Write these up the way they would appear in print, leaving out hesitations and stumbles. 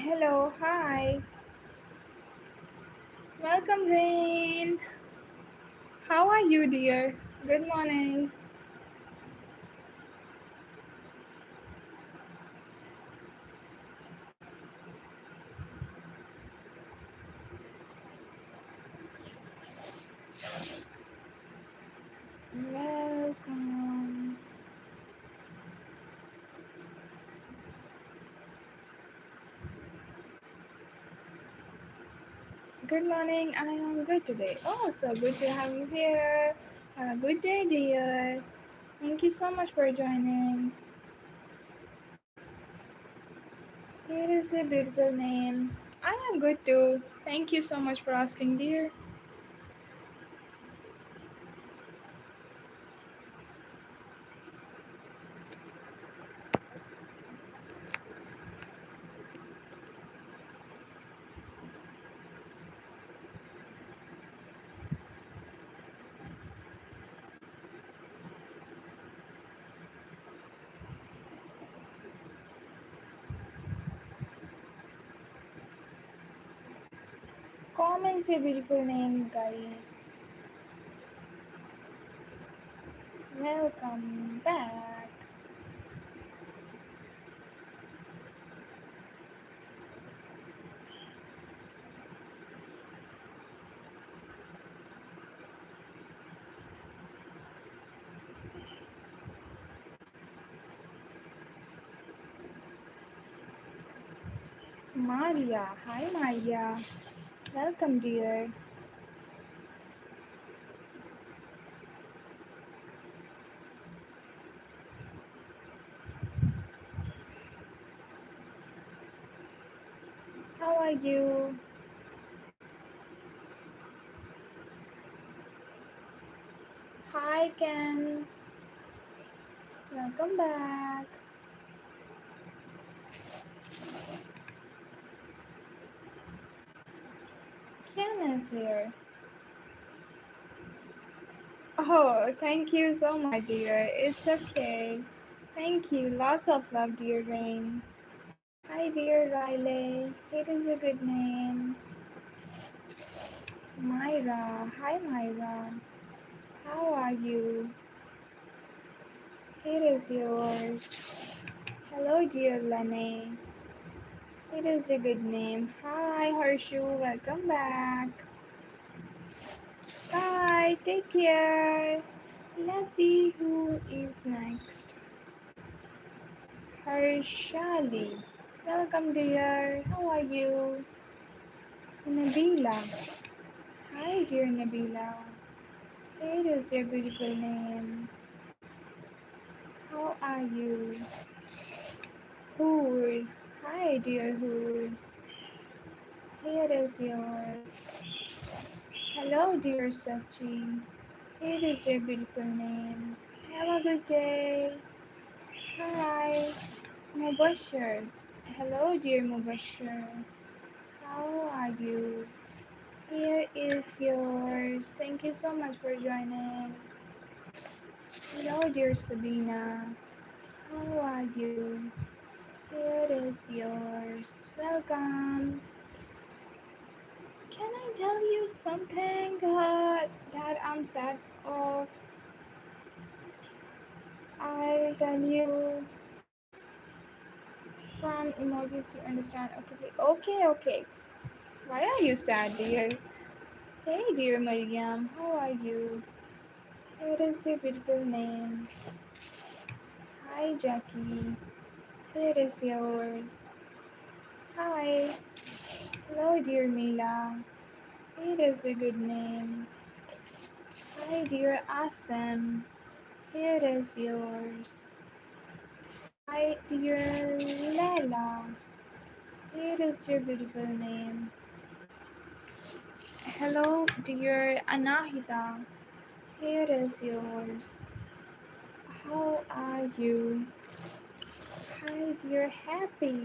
Hello, hi. Welcome, Rain. How are you, dear? Good morning. Welcome. Good morning. I am good today. Oh, so good to have you here. Have a good day, dear. Thank you so much for joining. It is a beautiful name. I am good too. Thank you so much for asking, dear. Comment a beautiful name, guys. Welcome back. Maria. Hi, Maria. Welcome, dear. How are you? Hi, Ken. Welcome back. Ken is here. Oh, thank you so much, dear. It's okay. Thank you. Lots of love, dear Rain. Hi, dear Riley. It is a good name. Myra. Hi, Myra. How are you? It is yours. Hello, dear Lenny. It is a good name. Hi, Harshu. Welcome back. Bye. Take care. Let's see who is next. Harshali. Welcome, dear. How are you? Nabila. Hi, dear Nabila. It is your beautiful name. How are you? Hoor. Hi, dear Hoor. Here is yours. Hello, dear Sachi. It is your beautiful name. Have a good day. Hi, Mubashir. Hello, dear Mubashir. How are you? Here is yours. Thank you so much for joining. Hello, dear Sabina. How are you? Here is yours. Welcome. Can I tell you something that I'm sad of? I'll tell you from emojis you understand. Okay, okay, okay. Why are you sad, dear? Hey, dear Mariam. How are you? Here is your beautiful name. Hi, Jackie. Here is yours. Hi. Hello, dear Mila. It is a good name. Hi, dear Asim. Here is yours. Hi, dear Lela. Here is your beautiful name. Hello, dear Anahita. Here is yours. How are you? Hi, dear Happy.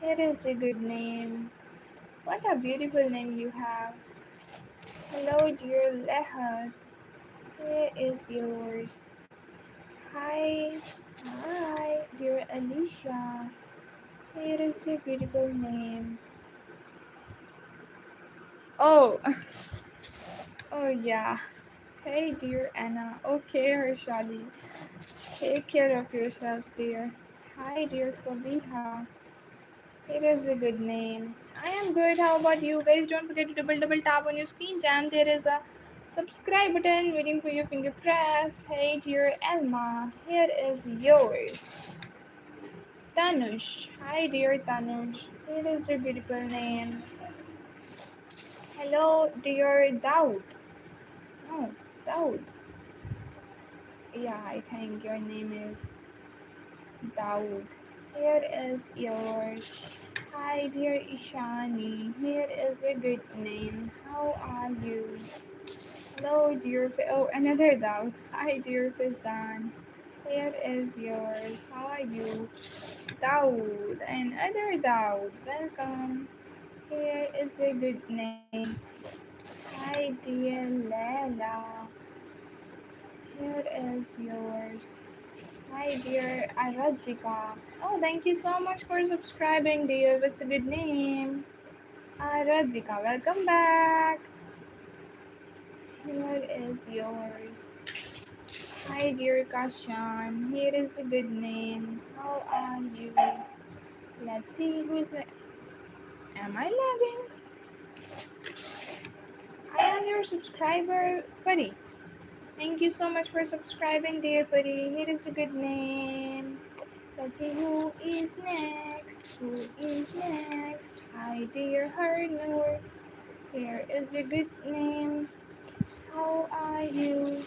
It is a good name. What a beautiful name you have. Hello, dear Lehat. Here is yours. Hi. Hi, dear Alicia. Here is a beautiful name. Oh, oh yeah. Hey, dear Anna. Okay, Harshali. Take care of yourself, dear. Hi, dear Fabiha. It is a good name. I am good. How about you guys? Don't forget to double tap on your screen, and there is a subscribe button waiting for your finger press. Hey, dear Elma. Here is yours. Tanush. Hi, dear Tanush. It is a beautiful name. Hello, dear Daud. No, Daud. Yeah, I think your name is Daud. Here is yours. Hi, dear Ishani. Here is a good name. How are you? Hello, dear. Oh, another Daud. Hi, dear Fizan. Here is yours. How are you? Daud. Another Daud. Welcome. Here is a good name. Hi, dear Lela. Here is yours. Hi, dear Aradhika. Oh, thank you so much for subscribing, dear. What's a good name? Aradhika, welcome back. Here is yours. Hi, dear Kashan. Here is a good name. How are you? Let's see who's the. Am I lagging? I am your subscriber, buddy. Thank you so much for subscribing, dear buddy. Here is a good name. Let's see who is next. Who is next? Hi, dear Hernur. Here is a good name. How are you?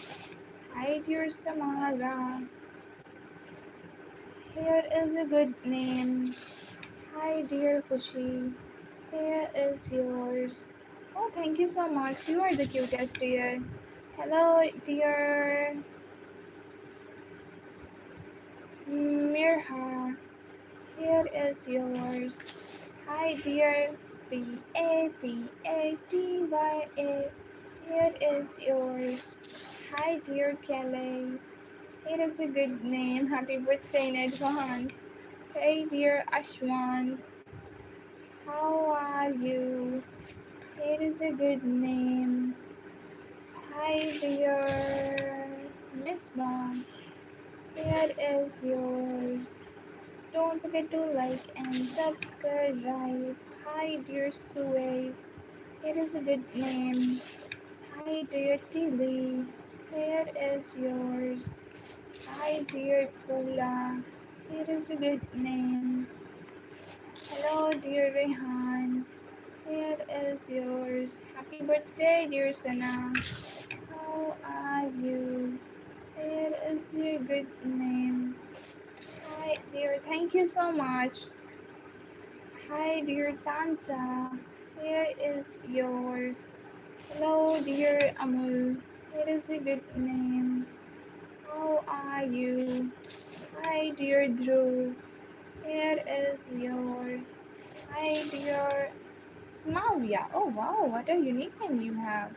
Hi, dear Samara. Here is a good name. Hi, dear Fushi. Here is yours. Oh, thank you so much. You are the cutest, dear. Hello, dear Mirha. Here is yours. Hi, dear Patya. Here is yours. Hi, dear Kelly. It is a good name. Happy birthday in advance. Hey, dear Ashwant. How are you? It is a good name. Hi, dear Miss Mom. Here is yours. Don't forget to like and subscribe. Hi, dear Suez. It is a good name. Hi, dear Tilly. Here is yours. Hi, dear Pula. It is a good name. Hello, dear Rehan. Here is yours. Happy birthday, dear Sana. How are you? Here is your good name. Hi, dear. Thank you so much. Hi, dear Tansa. Here is yours. Hello, dear Amul. It is a good name. How are you? Hi, dear Drew. Here is yours. Hi, dear Smavia. Oh, wow, what a unique name you have.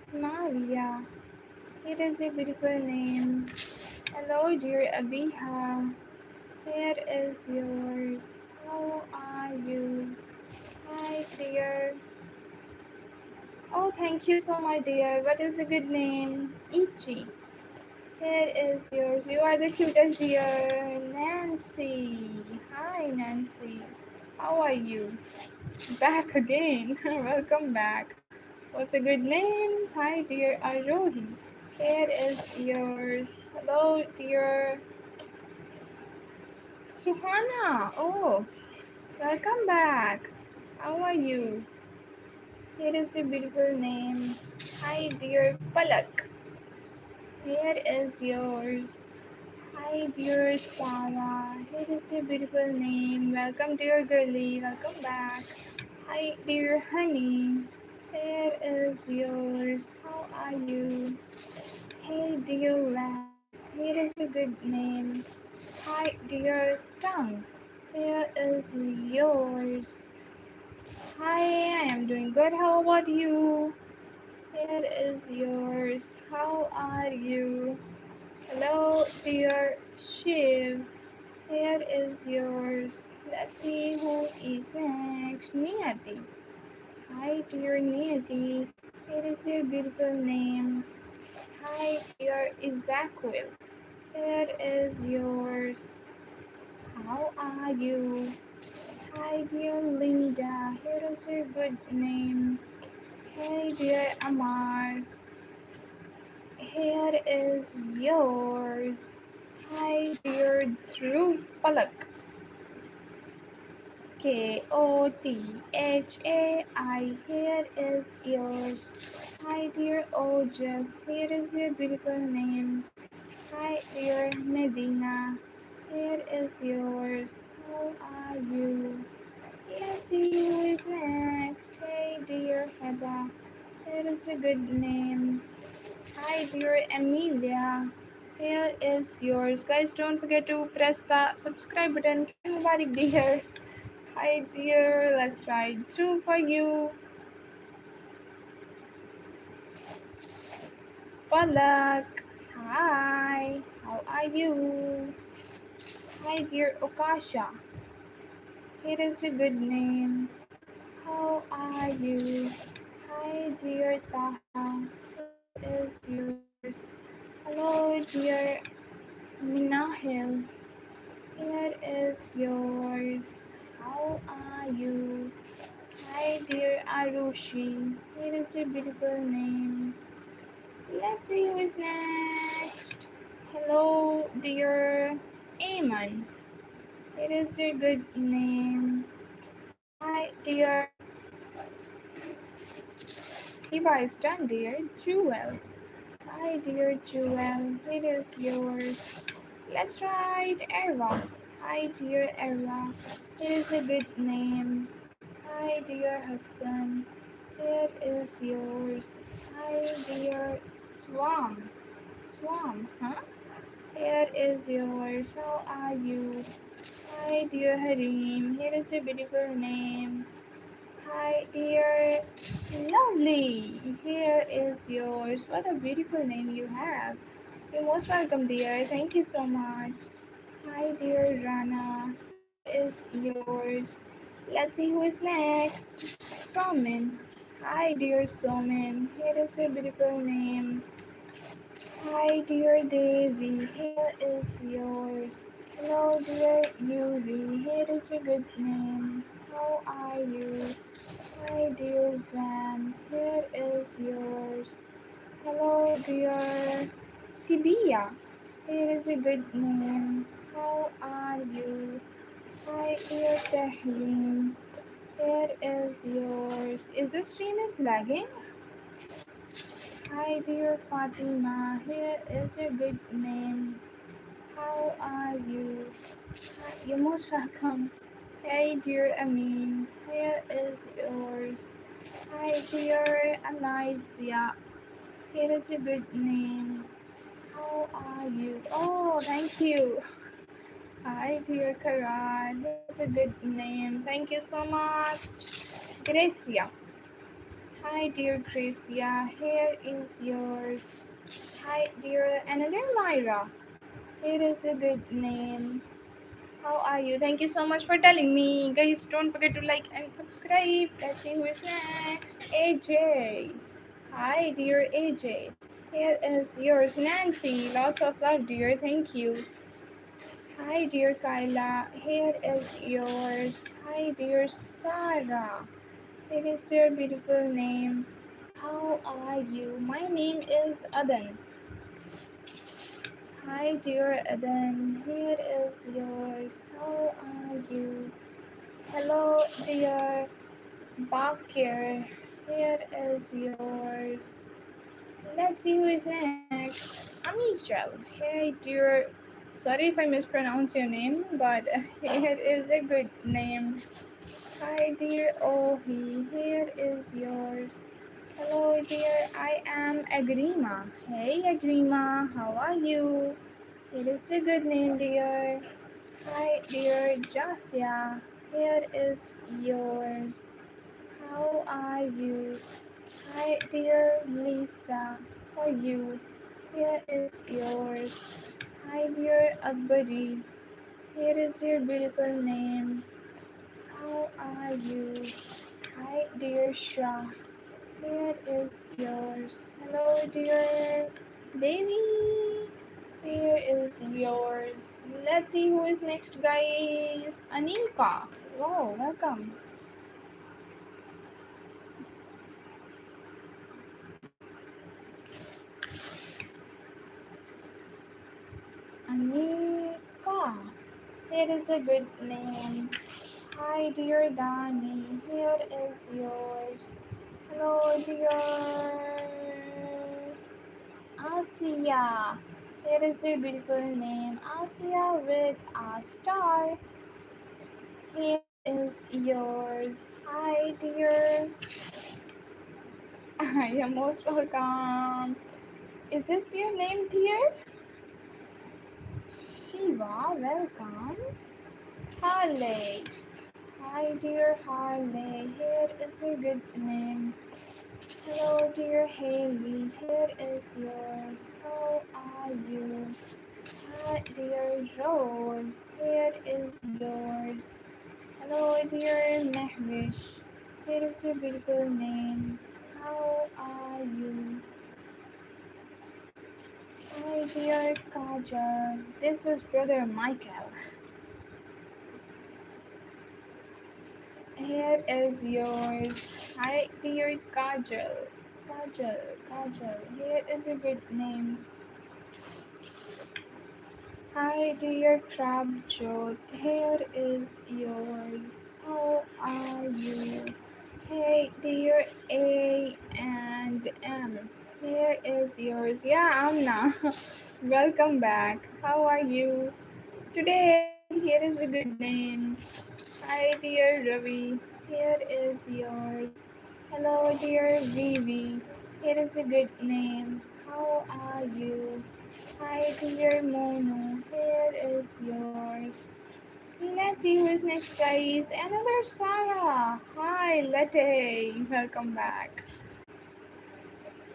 Smavia. It is a beautiful name. Hello, dear Abiha. Here is yours. How are you? Hi, dear. Oh, thank you so much, dear. What is a good name? Ichi. Here is yours. You are the cutest, dear. Nancy. Hi, Nancy. How are you? Back again. Welcome back. What's a good name? Hi, dear Arohi. Here is yours. Hello, dear Suhana. Oh, welcome back. How are you? Here is a beautiful name. Hi, dear Palak. Here is yours. Hi, dear Sarah. Here is a beautiful name. Welcome, dear girlie. Welcome back. Hi, dear honey. Here is yours. How are you? Hey, dear Lance. Here is a good name. Hi, dear tongue. Here is yours. Hi, I am doing good. How about you? Here is yours. How are you? Hello, dear Shiv. Here is yours. Let's see who is next. Niyati. Hi, dear Niyati. It is your beautiful name. Hi, dear Ezekiel. It is yours. How are you? Hi, dear Linda. Here is your good name. Hey, dear Amar. Here is yours. Hi, dear Dhruv Palak. Kothai. Here is yours. Hi, dear Ojas. Here is your beautiful name. Hi, dear Medina. Here is yours. How are you? Let's see who is next. Hey, dear Heba. Here is a good name. Hi, dear Amelia. Here is yours. Guys, don't forget to press the subscribe button. Kya Mubarak dear. Hi, dear. Let's ride through for you. Palak. Hi. How are you? Hi, dear Okasha. Here is a good name. How are you? Hi, dear Taha. Here is yours. Hello, dear Minahil. Here is yours. How are you? Hi, dear Arushi. Here is your beautiful name. Let's see who is next. Hello, dear Aman. It is your good name. Hi, dear Hiba is done, dear Jewel. Hi, dear Jewel. It is yours. Let's write Erwa. Hi, dear Erwa. It is a good name. Hi, dear Hassan. It is yours. Hi, dear Swam. Swam, huh? It is yours. How are you? Hi, dear Harim. Here is a beautiful name. Hi, dear Lovely. Here is yours. What a beautiful name you have. You're most welcome, dear. Thank you so much. Hi, dear Rana. Here is yours. Let's see who is next. Somin. Hi, dear Somin. Here is your beautiful name. Hi, dear Daisy. Here is yours. Hello, dear Yuri. Here is your good name. How are you? Hi, dear Zan. Here is yours. Hello, dear Tibia. Here is a good name. How are you? Hi, dear Tahrim. Here is yours. Is the stream is lagging? Hi, dear Fatima. Here is your good name. How are you? Hi, you're most welcome. Hey, dear Amin. Here is yours. Hi, dear Alicia. Here is your good name. How are you? Oh, thank you. Hi, dear Karan. Here's a good name. Thank you so much. Gracia. Hi, dear Gracia. Here is yours. Hi, dear another Myra. Here is a good name. How are you? Thank you so much for telling me. Guys, don't forget to like and subscribe. Let's see who is next. AJ. Hi, dear AJ. Here is yours, Nancy. Lots of love, dear. Thank you. Hi, dear Kyla. Here is yours. Hi, dear Sarah. It is your beautiful name. How are you? My name is Adan. Hi, dear Adan. Here is yours. How are you? Hello, dear Bakir. Here is yours. Let's see who is next. Amichel. Hey, dear. Sorry if I mispronounce your name, but here is a good name. Hi, dear Ohi. Here is yours. Hello, dear. I am Agrima. Hey, Agrima. How are you? It is a good name, dear. Hi, dear Jasia. Here is yours. How are you? Hi, dear Lisa. How are you? Here is yours. Hi, dear Akbari. Here is your beautiful name. How are you? Hi, dear Shah. Here is yours. Hello, dear baby. Here is yours. Let's see who is next, guys. Anika. Wow, welcome. Anika. Here is a good name. Hi, dear Dani. Here is yours. Hello, dear Asia. Here is your beautiful name. Asia with a star. Here is yours. Hi, dear. You're most welcome. Is this your name, dear? Shiva, welcome. Harley. Hi, dear Harley. Here is your good name. Hello, dear Haley. Here is yours. How are you? Hi, dear Rose. Here is yours. Hello, dear Mehwish. Here is your beautiful name. How are you? Hi, dear Kaja. This is brother Michael. Here is yours. Hi, dear Kajal. Kajal, Kajal. Here is your good name. Hi, dear Crabjot. Here is yours. How are you? Hey, dear A and M. Here is yours. Yeah, Amna. Welcome back. How are you? Today, here is a good name. Hi, dear Ravi. Here is yours. Hello, dear Vivi. Here is a good name. How are you? Hi, dear Mono. Here is yours. Let's see who is next, guys. Another Sarah. Hi, Latte. Welcome back.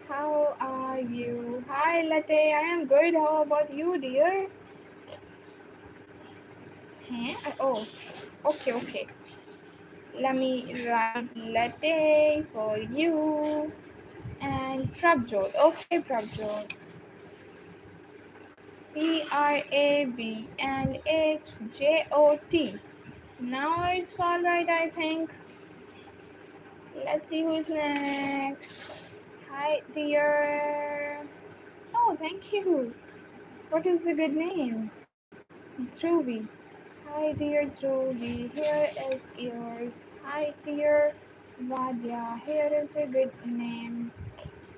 How are you? Hi, Latte. I am good. How about you, dear? Huh? Oh, okay, okay. Let me write latte for you. And Prabjot. Okay, Prabjot. Prabnhjot. Now it's alright, I think. Let's see who's next. Hi, dear. Oh, thank you. What is a good name? Dhruvi. Hi, dear Dhruvi. Here is yours. Hi, dear Vadya. Here is a good name.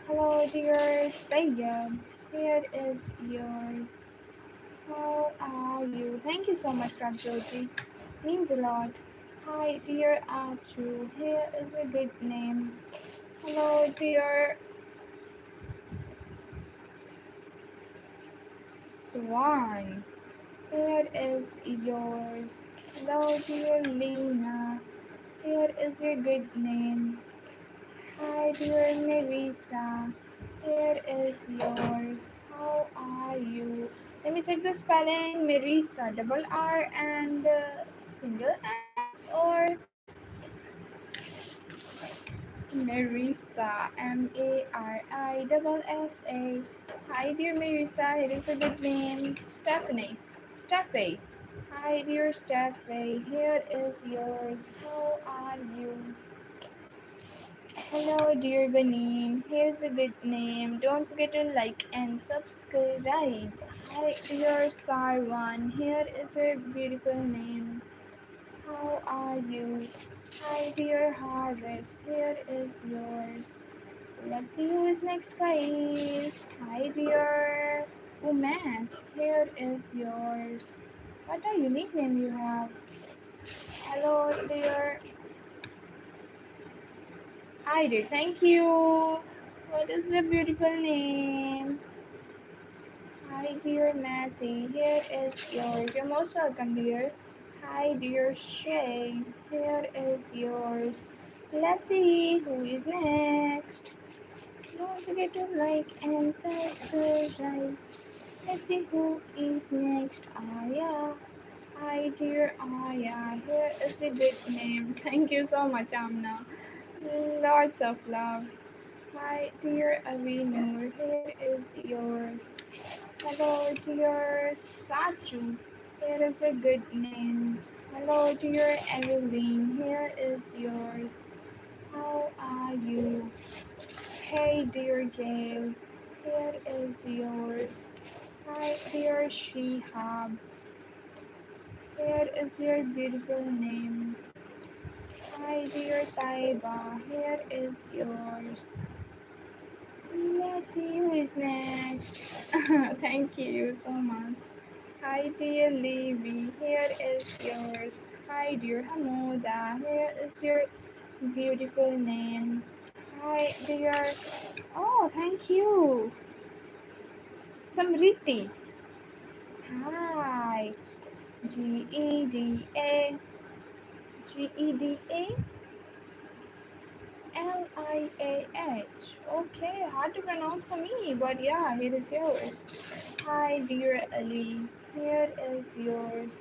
Hello, dear Tayyab. Here is yours. How are you? Thank you so much, Prabjoti. Means a lot. Hi, dear Achu. Here is a good name. Hello, dear Swan. Here is yours. Hello, dear Lena. Here is your good name. Hi, dear Marisa. Here is yours. How are you? Let me check the spelling. Marisa, double R and single S, or Marisa, Mari double SA. Hi, dear Marisa. It is a good name. Stephanie. Steffi. Hi, dear Steffi. Here is yours. How are you? Hello, dear Benin. Here's a good name. Don't forget to like and subscribe. Hi, dear Sarwan. Here is your beautiful name. How are you? Hi, dear Harvest. Here is yours. Let's see who is next, guys. Hi, dear Umas. Here is yours. What a unique name you have. Hello, dear. I did. Thank you. What is your beautiful name? Hi, dear Matty. Here is yours. You're most welcome, dear. Hi, dear Shay. Here is yours. Let's see who is next. Don't forget to like and subscribe. Let's see who is next. Ah, yeah. Hi, Hi, dear Aya. Here is a good name. Thank you so much, Amna. Lots of love. Hi, dear Avinur. Here is yours. Hello, dear Sachu. Here is a good name. Hello, dear Evelyn. Here is yours. How are you? Hey, dear Gail. Here is yours. Hi, dear Shihab. Here is your beautiful name. Hi, dear Taiba. Here is yours. Let's see who is next. Thank you so much. Hi, dear Levi. Here is yours. Hi, dear Hamuda. Here is your beautiful name. Hi, dear. Oh, thank you. Samriti. Hi. G E D A. G E D A. Liah. Okay, hard to pronounce for me, but yeah, here is yours. Hi, dear Ali. Here is yours.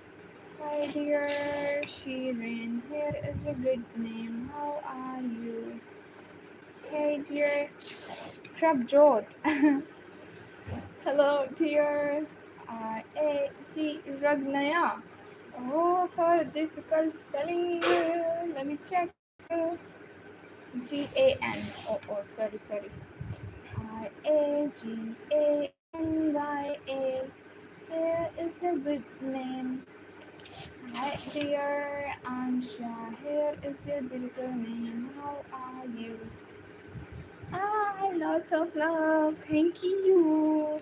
Hi, dear Shirin. Here is a good name. How are you? Hey, dear Prabjot. Hello, dear A.T. Ragnaya. Oh, so difficult spelling. Let me check. Gan. Oh, sorry. Aganya. Here is a good name. Hi, dear Ansha. Here is your beautiful name. How are you? Lots of love. Thank you.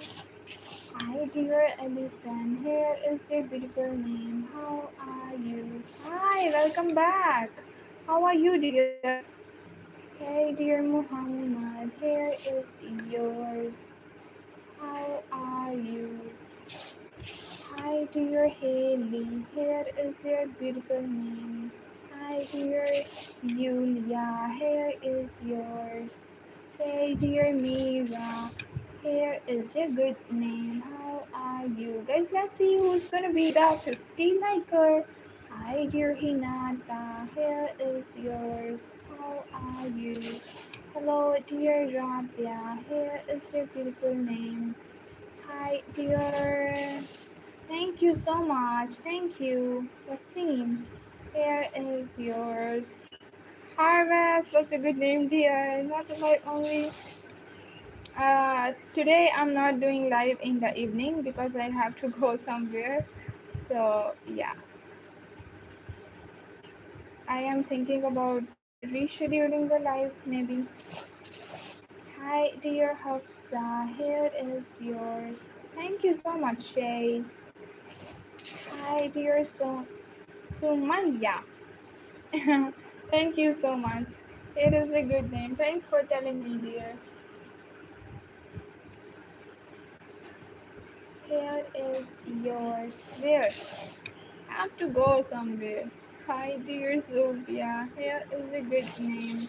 Hi, dear Ellison. Here is your beautiful name. How are you? Hi, welcome back. How are you, dear? Hey, dear Muhammad. Here is yours. How are you? Hi, dear Haley. Here is your beautiful name. Hi, dear Yulia. Here is yours. Hey, dear Mira. Here is your good name. How are you? Guys, let's see who's gonna be the 50 liker. Hi, dear Hinata. Here is yours. How are you? Hello, dear Rabia. Here is your beautiful name. Hi, dear. Thank you so much. Thank you. Wasim. Here is yours. Harvest, what's a good name, dear? Not like only. Today I'm not doing live in the evening because I have to go somewhere. So yeah, I am thinking about rescheduling the live maybe. Hi, dear Hafsa. Here is yours. Thank you so much, Shay. Hi, dear Sumanya. Thank you so much. It is a good name. Thanks for telling me, dear. Here is yours. Where? Have to go somewhere. Hi, dear Zobia. Here is a good name.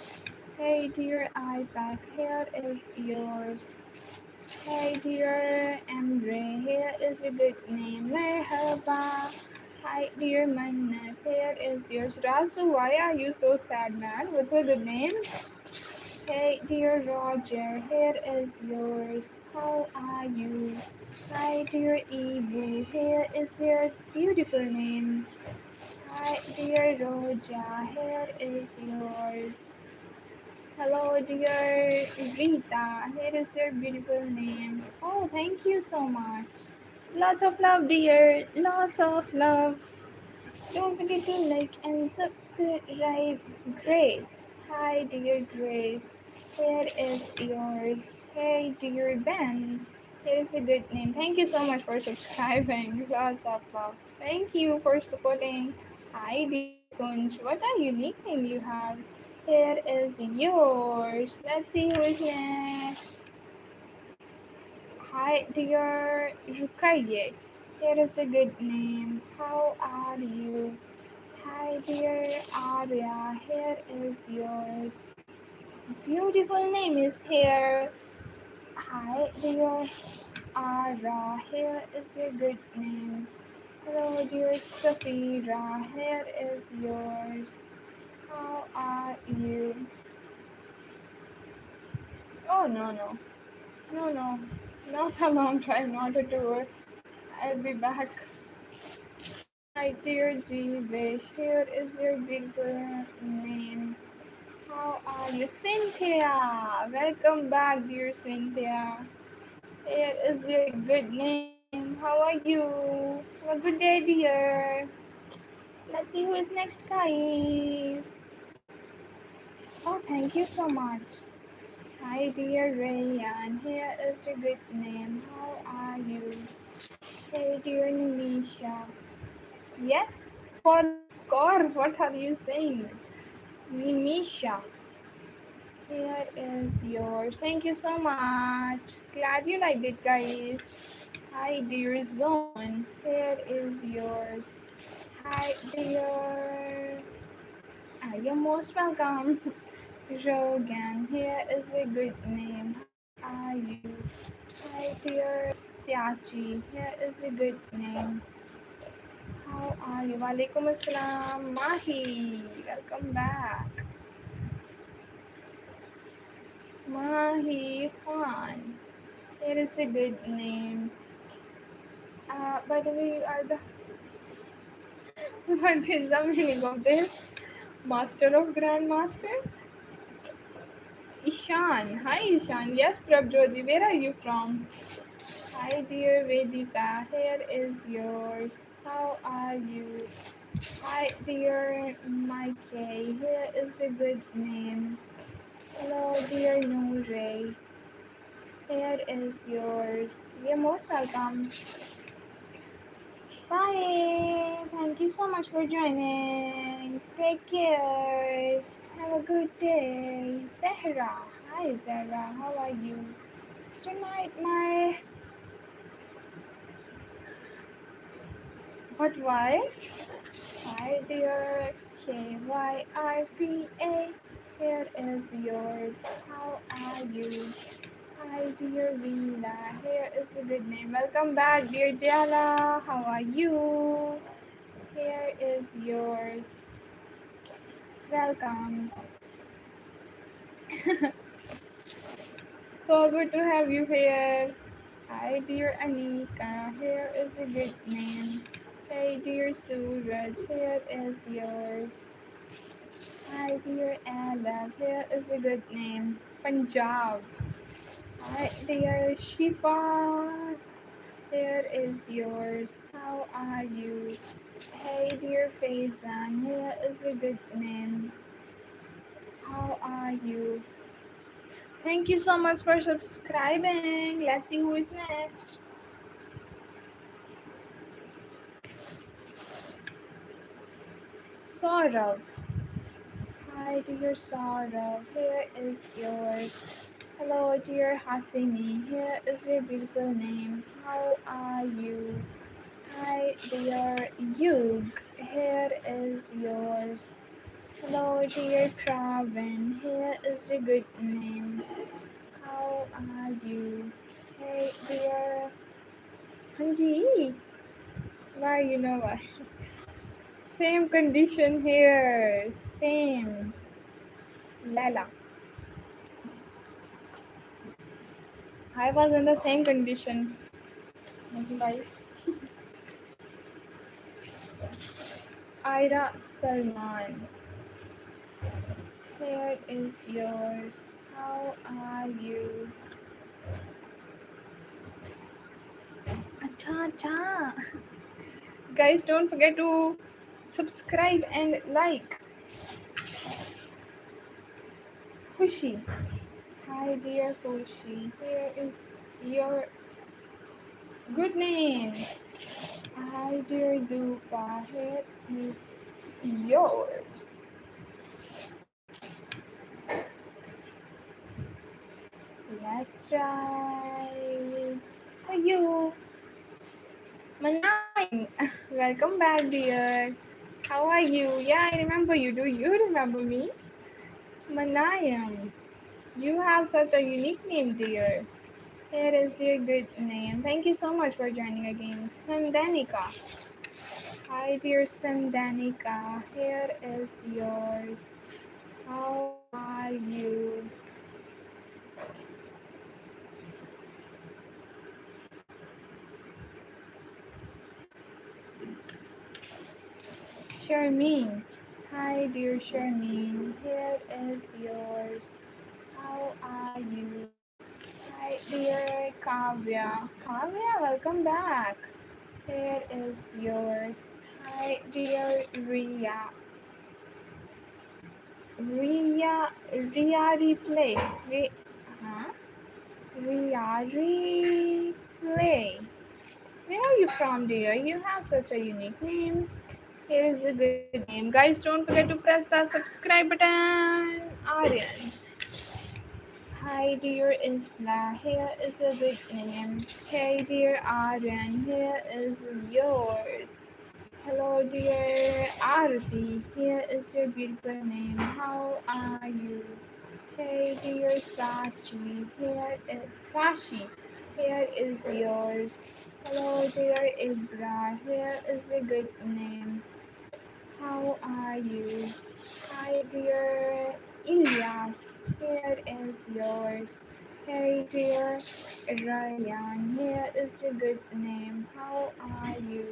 Hey, dear iPad. Here is yours. Hey, dear Andre. Here is a good name. Merhaba. Hi, dear Manat. Here is yours. Rasu, why are you so sad, man? What's a good name? Hey, dear Roger, here is yours. How are you? Hi, dear Ibu, here is your beautiful name. Hi, dear Roja, here is yours. Hello, dear Rita, here is your beautiful name. Oh, thank you so much. Lots of love, dear. Lots of love. Don't forget to like and subscribe. Grace. Hi, dear Grace. Here is yours. Hey, dear Ben. Here is a good name. Thank you so much for subscribing. Lots of love. Thank you for supporting. Hi, dear Kunj. What a unique name you have. Here is yours. Let's see who is next. Hi, dear Rukaye. Here is a good name. How are you? Hi dear Arya, here is yours. Beautiful name is here. Hi dear Ara, here is your good name. Hello, dear Safira. Here is yours. How are you? Oh, no, no. No, no. Not a long drive, not a tour. I'll be back. Hi, dear Jeevish. Here is your beautiful name. How are you? Cynthia! Welcome back, dear Cynthia. Here is your good name. How are you? Have a good day, dear. Let's see who is next, guys. Oh, thank you so much. Hi, dear Rayan. Here is your good name. How are you? Hey, dear Nisha. Yes, Kor, what are you saying? Nisha. Here is yours. Thank you so much. Glad you liked it, guys. Hi, dear Zone. Here is yours. Hi, dear. You're most welcome. Rogan. Here is a good name. How are you? Hi, dear Siachi. Here is a good name. How are you? Walaikum Assalam. Mahi. Welcome back. Mahi Khan. Here is a good name. By the way, you are the what is the meaning of this? Master of Grandmaster? Ishan. Hi Ishan. Yes, Prabjoti. Where are you from? Hi dear Vedita. Here is yours. How are you? Hi dear Mikey. Here is a good name. Hello dear Noore. Here is yours. You're most welcome. Bye. Thank you so much for joining. Take care. Have a good day. Zahra. Hi, Zahra. How are you? Tonight, my. What, why? Hi, dear KYRPA. Here is yours. How are you? Hi, dear Veena. Here is a good name. Welcome back, dear Diala. How are you? Here is yours. Welcome. So good to have you here. Hi, dear Anika. Here is a good name. Hey, dear Suraj. Here is yours. Hi, dear Ella. Here is a good name. Punjab. Hi, dear Shifa. Here is yours. How are you? Hey, dear Faizan. Here is a good name. How are you? Thank you so much for subscribing. Let's see who is next. Saurav. Hi, dear Saurav. Here is yours. Hello, dear Hasini. Here is your beautiful name. How are you? Hi, dear Yug. Here is yours. Hello, dear Pravin. Here is your good name. How are you? Hey, dear Hanji. Why, you know why? Same condition here. Same. Lala. I was in the same condition. Bye. Ira Salman. Here is yours. How are you? Acha, acha. Guys, don't forget to subscribe and like. Khushi. Hi, dear Khushi. Here is your good name. Hi, dear Dupa. Here is yours. Let's try for you. Manayam. Welcome back, dear. How are you? Yeah, I remember you. Do you remember me? Manayam. You have such a unique name, dear. Here is your good name. Thank you so much for joining again. Sandanika. Hi, dear Sandanika. Here is yours. How are you? Sharmeen. Hi, dear Sharmeen. Here is yours. How are you? Hi, dear Kavya. Kavya, welcome back. Here is yours. Hi, dear Ria. Ria replay. Huh? Ria replay. Where are you from, dear? You have such a unique name. Here is a good name. Guys, don't forget to press the subscribe button. Aryan. Hi, dear Isla. Here is a good name. Hey, dear Aryan. Here is yours. Hello, dear Arati. Here is your beautiful name. How are you? Hey, dear Sachi. Here is Sashi. Here is yours. Hello, dear Ibra. Here is a good name. How are you? Hi, dear Ilyas. Here is yours. Hey, dear Ryan. Here is your good name. How are you?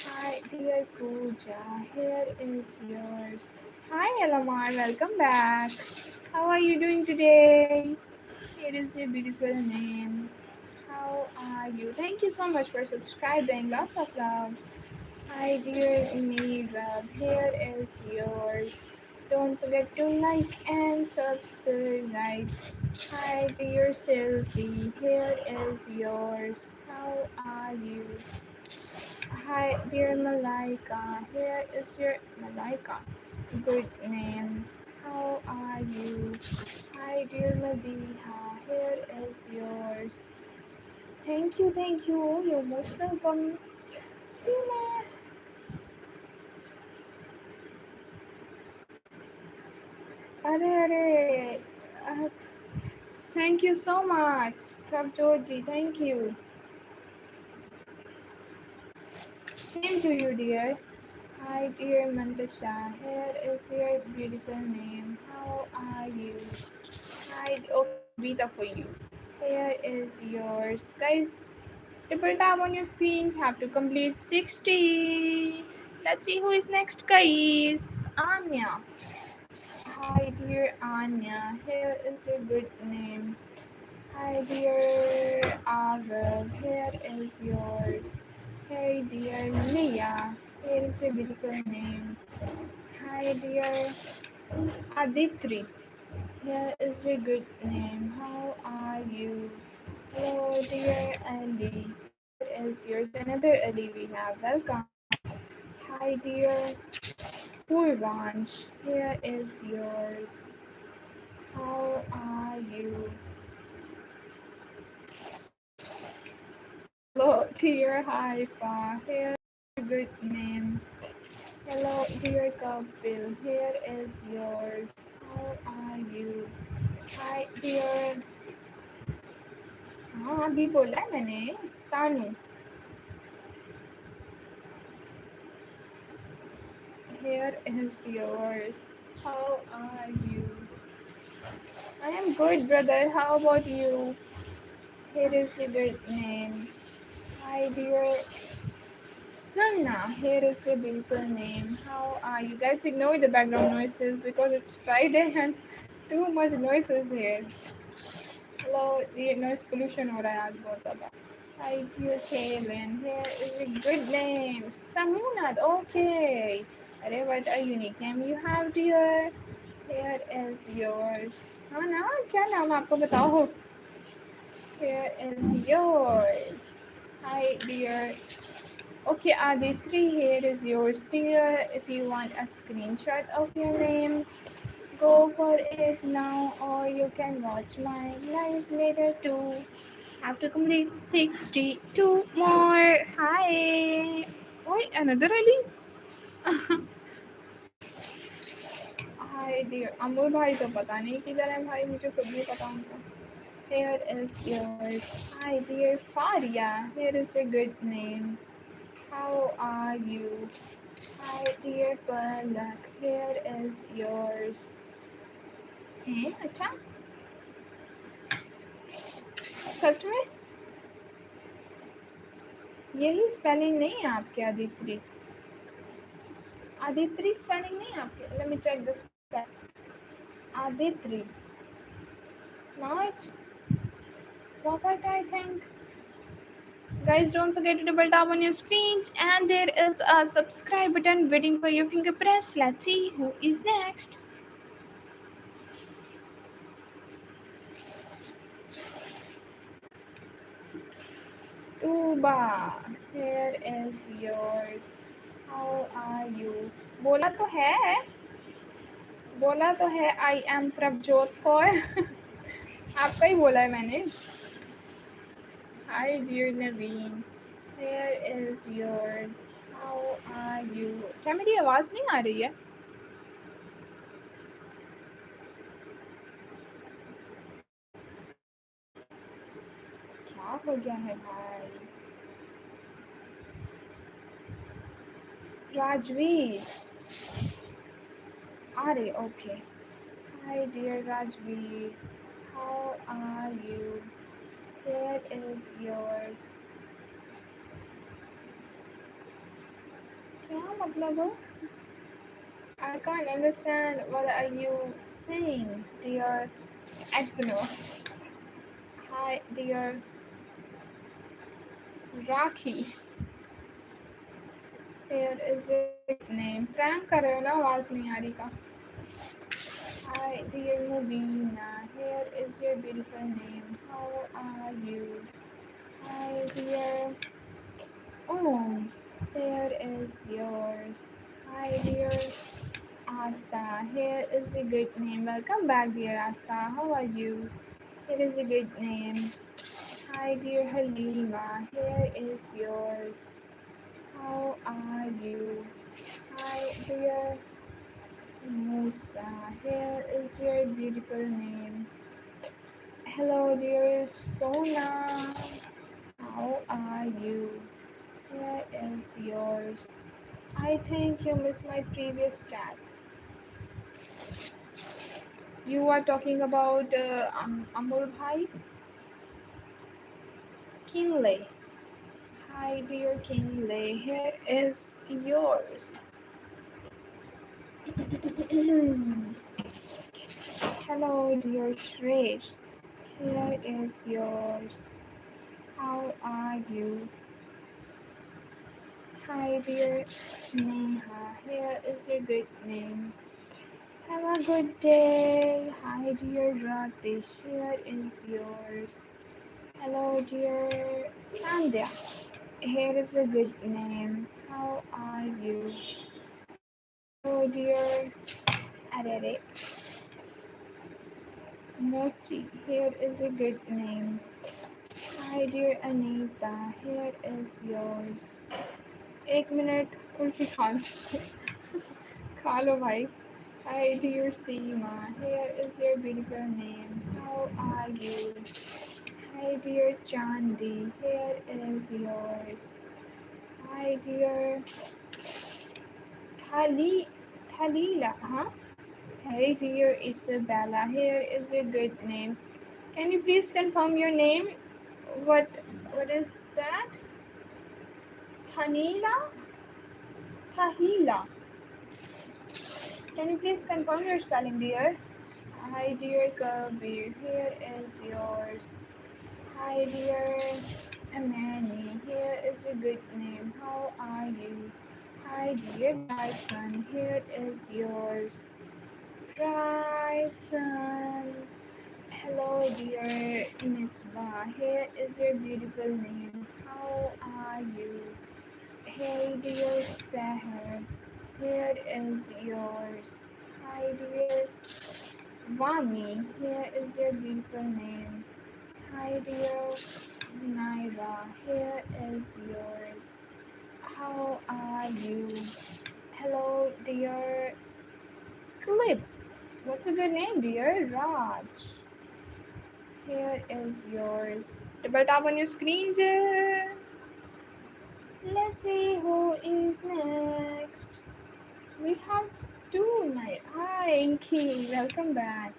Hi, dear Pooja. Here is yours. Hi, Elamar. Welcome back. How are you doing today? Here is your beautiful name. How are you? Thank you so much for subscribing. Lots of love. Hi, dear Nirav. Here is yours. Don't forget to like and subscribe. Hi, dear Sylvie. Here is yours. How are you? Hi, dear Malaika. Here is your Malaika. Good name. How are you? Hi, dear Madiha. Here is yours. Thank you, thank you. You're most welcome. अरे अरे uh, thank you so much, Prabjoji. Thank you. Same to you, dear. Hi, dear Mandasha. Here is your beautiful name. How are you? Hi. Okay, Babita for you. Here is yours. Guys, triple tap on your screens. Have to complete 60. Let's see who is next, guys. Anya. Hi, dear Anya. Here is your good name. Hi, dear Arav. Here is yours. Hey, dear Leah. Here is your beautiful name. Hi, dear Aditri. Here is your good name. How are you? Hello, dear Ali. Here is yours. Another Ali we have. Welcome. Hi, dear Purvansh. Here is yours. How are you? Hello, dear Haifa. Here is your good name. Hello, dear Kapil. Here is yours. How are you? Hi, dear. हाँ अभी बोला है मैंने तानू. Here is yours. How are you? I am good, brother. How about you? Here is your good name. Hi, dear Sunna. Here is your beautiful name. How are you? Guys, ignore the background noises because it's Friday and too much noises here. Hello, ये noise pollution हो रहा है आज बहुत ज़्यादा. Hi, dear Kaylin. Here is a good name. Samunat. Okay. अरे what a unique name you have, dear. Here is yours. हाँ ना क्या नाम आपको बताओ. Here is yours. Hi, dear. Okay, Aditri, here is yours, dear. If you want a screenshot of your name, go for it now, or you can watch my live later too. Have to complete 62 more. Hi. Wait, another Ali? Hi, dear. Amul भाई तो पता नहीं किधर है भाई मुझे खुद नहीं पता उनका. Here is yours. Hi, dear Faria. Here is your good name. How are you? Hi dear Palak, here is yours. हैं अच्छा सच में यही स्पेलिंग नहीं है आपके आदित्रि आदित्रि स्पेलिंग नहीं है आपके let me check the spelling Aditri now it's Robert I think guys don't forget to double tap on your screens and there is a subscribe button waiting for your finger press let's see who is next Tuba here is yours how are you बोला तो है बोला तो है I am Prabhjot Kaur आपका ही बोला है मैंने hi dear Naveen here is yours how are you क्या मेरी आवाज़ नहीं आ रही है क्या हो गया है भाई राजवीर अरे okay hi dear Rajveer how are you here is yours क्या मतलब है I can't understand what are you saying, dear Exynos. Hi, dear Rakhi. Here is your good name. Prank कर रहे हो ना आवाज़ नहीं आ रही का. Hi, dear Mubina. Here is your beautiful name. How are you? Hi, dear Om. Here is yours. Hi, dear Asta. Here is your good name. Welcome back, dear Asta. How are you? Here is a good name. Hi, dear Halima. Here is yours. How are you? Hi, dear Musa. Here is your beautiful name. Hello, dear Sona. How are you? Here is yours. I think you missed my previous chats. You are talking about Amul Bhai Kinley. Hi, dear Kinley. Here is yours. Hello, dear Shresh. Here is yours. How are you? Hi, dear Neha. Here is your good name. Have a good day. Hi, dear Ratish. Here is yours. Hello, dear Sandhya. Here is a good name. How are you? Hello, dear Arere. Mochi. Here is a good name. Hi dear Anita, here is yours. एक minute kulfi खा लो भाई. Hi dear Seema, here is your beautiful name. How are you? Hi dear Chandi, here is yours. Hi dear Thali Thalila, huh? Hey dear Isabella, here is your good name. Can you please confirm your name? What what is that? Thanila? Tahila. Can you please confirm your spelling, dear? Hi, dear Kabir. Here is yours. Hi, dear Amani. Here is your good name. How are you? Hi, dear Bryson. Here is yours. Bryson. Hello, dear Nisba. Here is your beautiful name. How are you? Hey, dear Sahar. Here is yours. Hi, dear Vani. Here is your beautiful name. Hi, dear Naira. Here is yours. How are you? Hello, dear Clip. What's a good name, dear? Raj. Here is yours. Double tap on your screens. Let's see who is next. We have two night. Hi, Inky. Welcome back.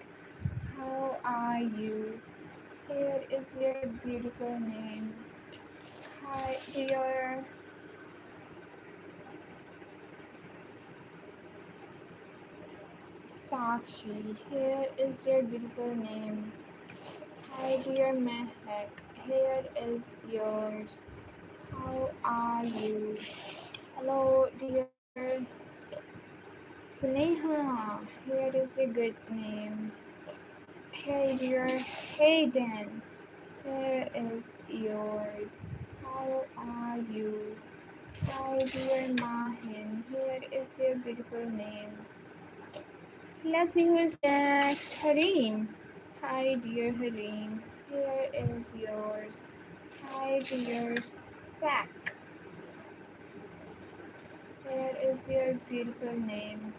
How are you? Here is your beautiful name. Hi, dear Sakshi. Here is your beautiful name. Hi, dear Mehak. Here is yours. How are you? Hello, dear Sneha. Here is a good name. Hey, dear Hayden. Here is yours. How are you? Hi, dear Mahin. Here is your beautiful name. Let's see who is next. Hareen. Hi, dear Hareen. Here is yours. Hi, dear Sack. Here is your beautiful name.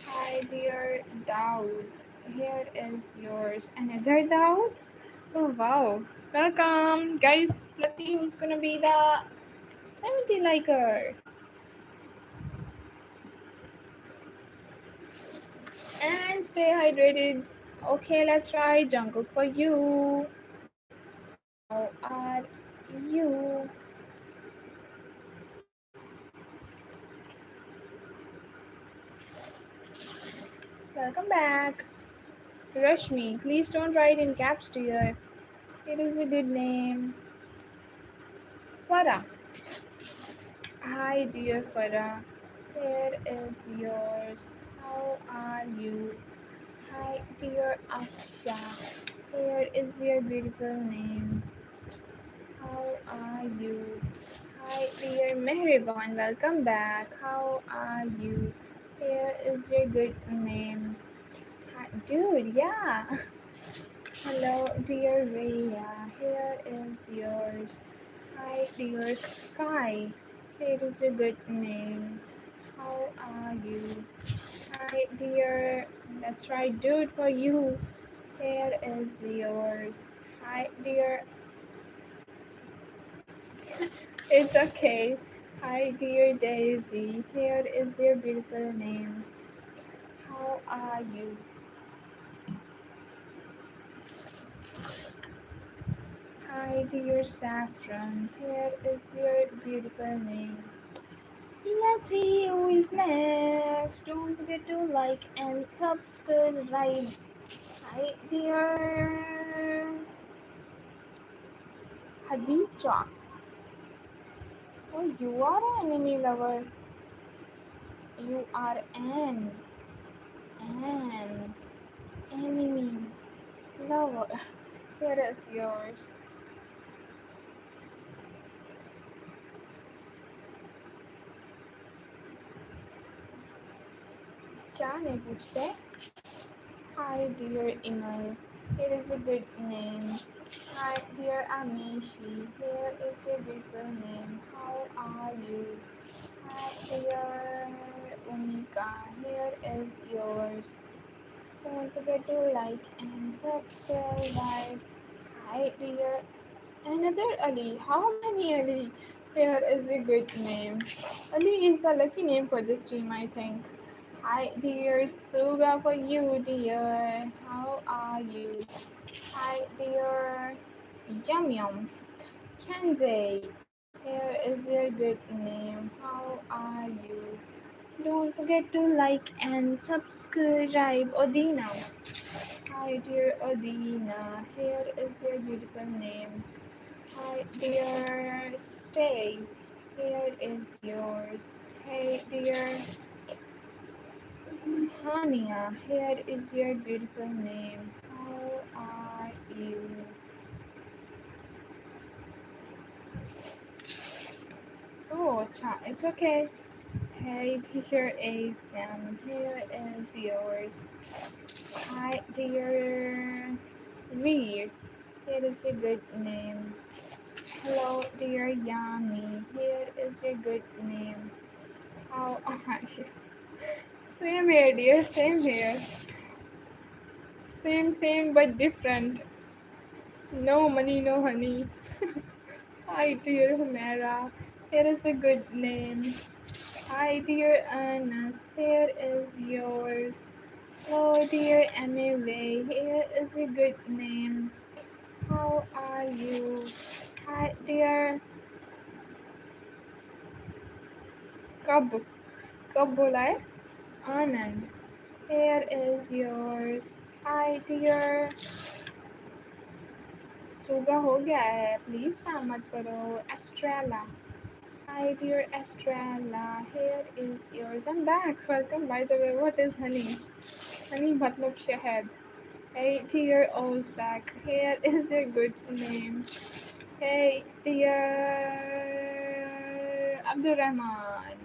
Hi, dear Daud. Here is yours. Another Daud? Oh, wow. Welcome, guys. Let's see who's gonna be the 70 liker. And stay hydrated. Okay, let's try Jungkook for you. How are you? Welcome back. Rashmi, please don't write in caps, dear. It is a good name. Farah. Hi, dear Farah. Here is yours. How are you? Hi, dear Asha. Here is your beautiful name. How are you? Hi, dear Mehriban. Welcome back. How are you? Here is your good name. Hi, dude, yeah. Hello, dear Rhea. Here is yours. Hi, dear Sky. Here is your good name. How are you? Hi, dear. Let's try dude for you. Here is yours. Hi, dear. It's okay. Hi, dear Daisy. Here is your beautiful name. How are you? Hi, dear Saffron. Here is your beautiful name. Let's see who is next. Don't forget to like and subscribe. Hi, dear Hadija. Oh, you are an enemy lover. You are an enemy lover. Here is yours. क्या नहीं पूछते? Hi, dear Imal. It is a good name. Hi, dear Amishi. Here is your beautiful name. How are you? Hi, dear Unika. Here is yours. Don't forget to like and subscribe. Hi, dear. Another Ali. How many Ali? Here is a good name. Ali is a lucky name for this stream, I think. Hi, dear Suga for you, dear. How are you? Hi, dear Yum Yum. Kenzie. Here is your good name. How are you? Don't forget to like and subscribe, Odina. Hi, dear Odina. Here is your beautiful name. Hi, dear Stay. Here is yours. Hey, dear Hania. Here is your beautiful name. How are you? Oh, it's okay. Hey, dear Sam. Here is yours. Hi, dear Reed. Here is your good name. Hello, dear Yami. Here is your good name. How are you? Same here, dear. Same here. Same, but different. No money, no honey. Hi, dear Humera. Here is a good name. Hi, dear Ernest. Here is yours. Hello, dear Emily. Here is a good name. How are you? Hi, dear. कब कब बोला है आनंद. Here is yours. Hi, dear. सुबह हो गया है. Please काम मत करो. Estrella. Hi, dear Estrella. Here is yours. I'm back. Welcome. By the way, what is honey? Honey मतलब शहद. Hey, dear O's back. Here is your good name. Hey, dear Abdul Rahman.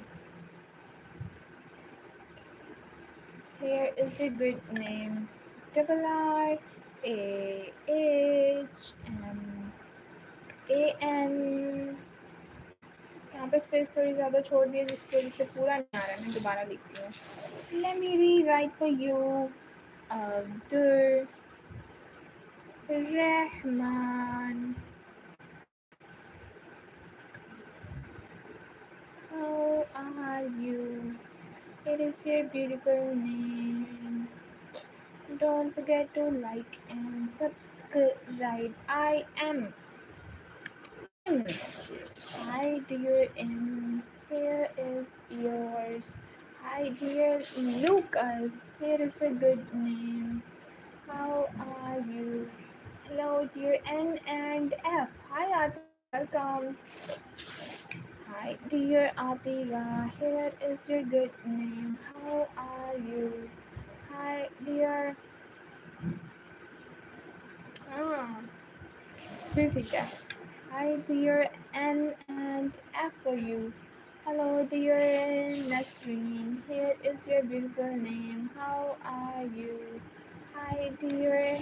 Here is your good name. Double R A H M A N. यहाँ पे space थोड़ी ज़्यादा छोड़ दी है जिसकी वजह से पूरा नहीं आ रहा है. मैं दोबारा लिखती हूँ. Let me rewrite for you. Abdul Rahman. How are you? It is your beautiful name. Don't forget to like and subscribe. I am in. Hi, dear M. Here is yours. Hi, dear Lucas. Here is a good name. How are you? Hello, dear N and F. Hi, Atira. Welcome. Hi, dear Atira. Here is your good name. How are you? Hi, dear. Ah, Kritika. Hi, dear N and F for you. Hello, dear Nasreen. Here is your beautiful name. How are you? Hi, dear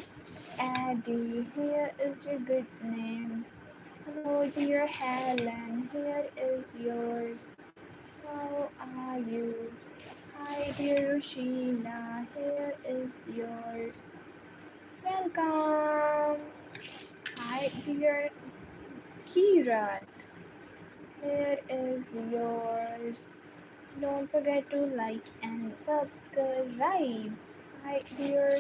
Addie. Here is your good name. Hello, dear Helen. Here is yours. How are you? Hi, dear Sheila. Here is yours. Welcome. Hi, dear Kirat. Here is yours. Don't forget to like and subscribe. Hi, dear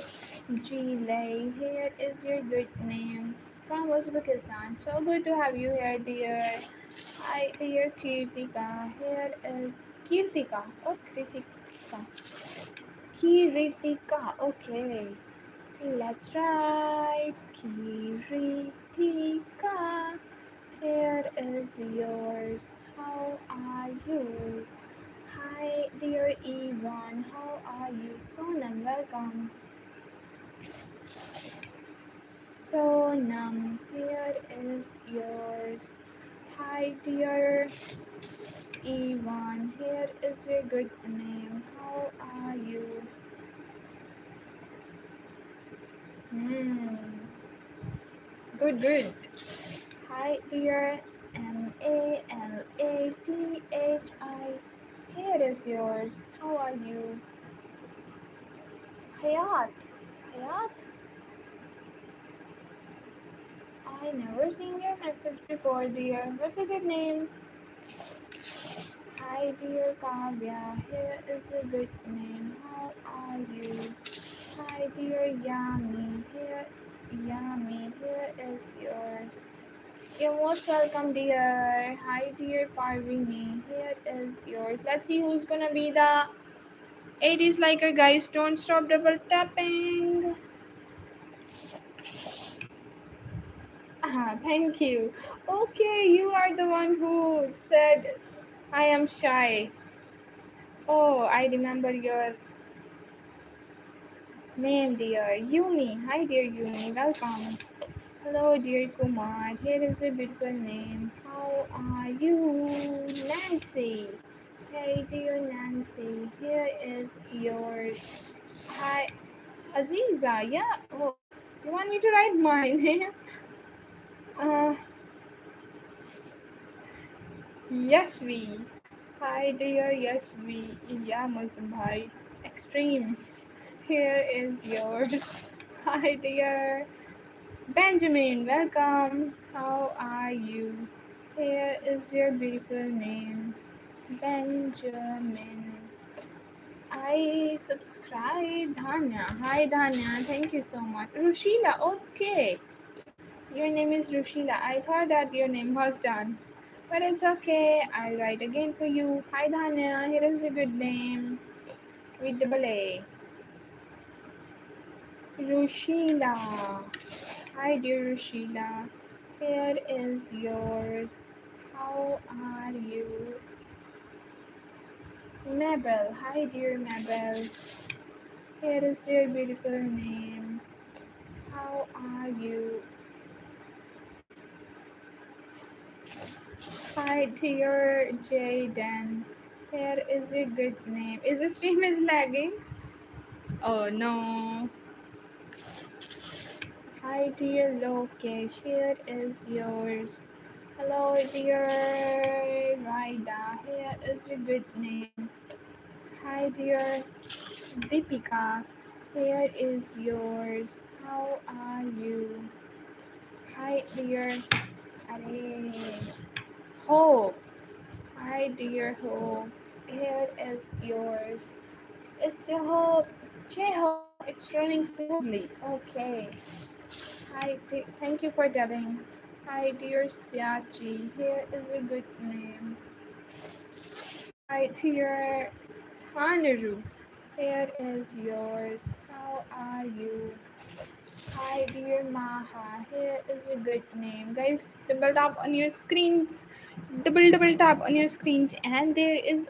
Gile. Here is your good name from Uzbekistan. So good to have you here, dear. Hi, dear Kirtika. Here is Kirtika or Kritika. Kiritika. Okay. Let's try Kiritika. Here is yours. How are you? Hi, dear Yvonne. How are you? Sonam, welcome. Sonam, here is yours. Hi, dear Yvonne. Here is your good name. How are you? Hmm. Good, good. Hi, dear Malathi. Here is yours. How are you? Hayat. Hayat? I never seen your message before, dear. What's a good name? Hi, dear Kavya. Here is a good name. How are you? Hi, dear Yami. Here is yours. You're most welcome, dear. Hi, dear Parvini. Here is yours. Let's see who's gonna be the 80s liker, guys. Don't stop double tapping. Ah, thank you. Okay, you are the one who said I am shy. Oh, I remember your name, dear. Yumi. Hi, dear Yumi. Welcome. Hello, dear Kumar. Here is a beautiful name. How are you? Nancy. Hey, dear Nancy. Here is yours. Hi, Aziza. Yeah. Oh, you want me to write my name? uh, Yashvi. Hi, dear Yashvi. Yeah, Muslim bhai. Extreme. Here is yours. Hi, dear Benjamin. Welcome. How are you? Here is your beautiful name, Benjamin. I subscribe Dhanya. Hi Dhanya, thank you so much. Rushila, okay. Your name is Rushila. I thought that your name was done. But it's okay. I'll write again for you. Hi Dhanya, here is a good name. With double A. Rushila. Hi dear Rushila. Here is yours. How are you? Mabel. Hi dear Mabel. Here is your beautiful name. How are you? Hi dear Jaden. Here is your good name. Is the stream is lagging? Oh no. Hi dear Lokesh. Here is yours. Hello dear Raida. Here is your good name. Hi dear Deepika. Here is yours. How are you? Hi dear Hope. Hi dear Hope. Here is yours. It's your Hope. Hope. It's running smoothly. Okay. Hi. Thank you for dubbing. Hi dear Siachi. Here is a good name. Hi dear Hanaru. Here is yours. How are you? Hi dear Maha. Here is a good name. Guys, double tap on your screens. Double tap on your screens, and there is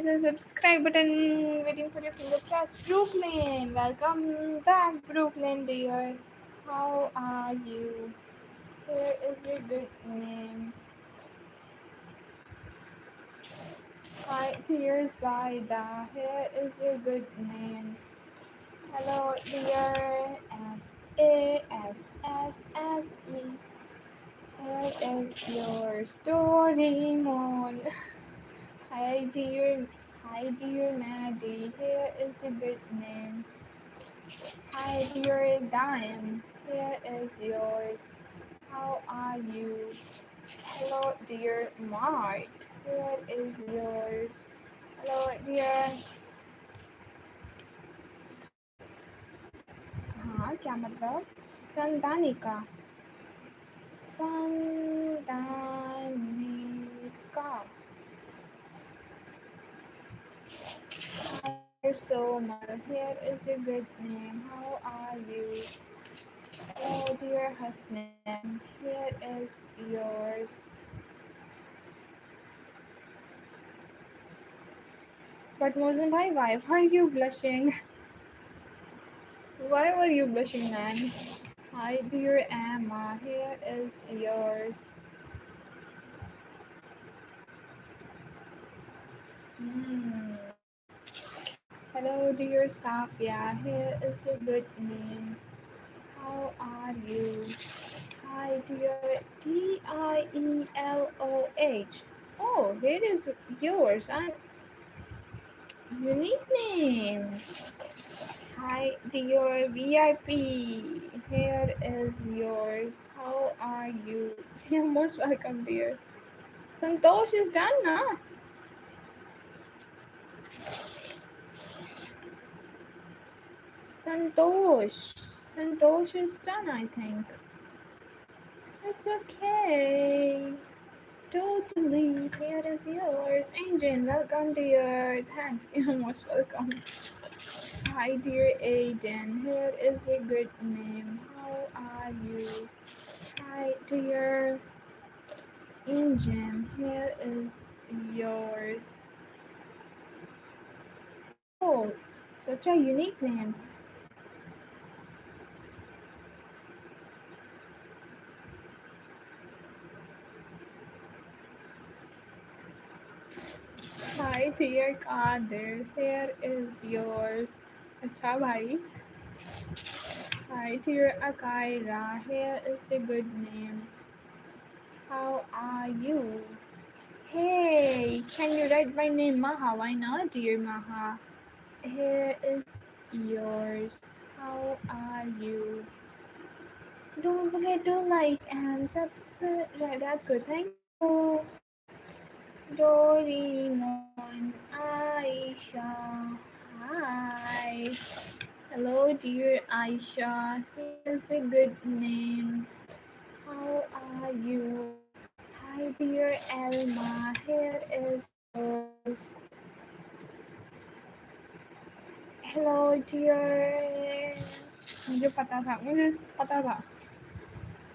a subscribe button waiting for your finger press. Brooklyn, welcome back, Brooklyn dear. How are you? Here is your good name. Hi dear Zaida. Here is your good name. Hello dear Fasse. Here is your story, Moon. Hi dear Maddie. Here is your good name. Hi dear Diane. Here is yours. How are you? Hello dear Mart. Here is yours. Hello dear. हाँ क्या मतलब? संदानिका. Sandanika. Hi dear Somal. Here is your good name. How are you? Hello dear Hasnan. Here is yours. But Mohsen bhai, why were you blushing? Why were you blushing, man? Hi dear Emma. Here is yours. Hmm. Hello dear Safia. Here is your good name. How are you? Hi dear Tieloh. Oh, here is yours. Unique name. Hi dear VIP. Here is yours. How are you? You're most welcome, dear. Santosh is done now. Santosh. Santosh is done, I think. It's okay. Totally. Here is yours. Angel, welcome, dear. Thanks. You're most welcome. Hi, dear Aiden. Here is a good name. How are you? Hi, dear Ingen. Here is yours. Oh, such a unique name. Hi, dear Kadir. Here is yours. Acha bhai. Hi, dear Akaira. Here is a good name. How are you? Hey, can you write my name Maha? Why not, dear Maha? Here is yours. How are you? Don't forget to like and subscribe. That's good. Thank you. Doraemon, Aisha. Hi. Hello, dear Aisha. Here's a good name. How are you? Hi, dear Elma. Here is yours. Hello, dear. मुझे पता था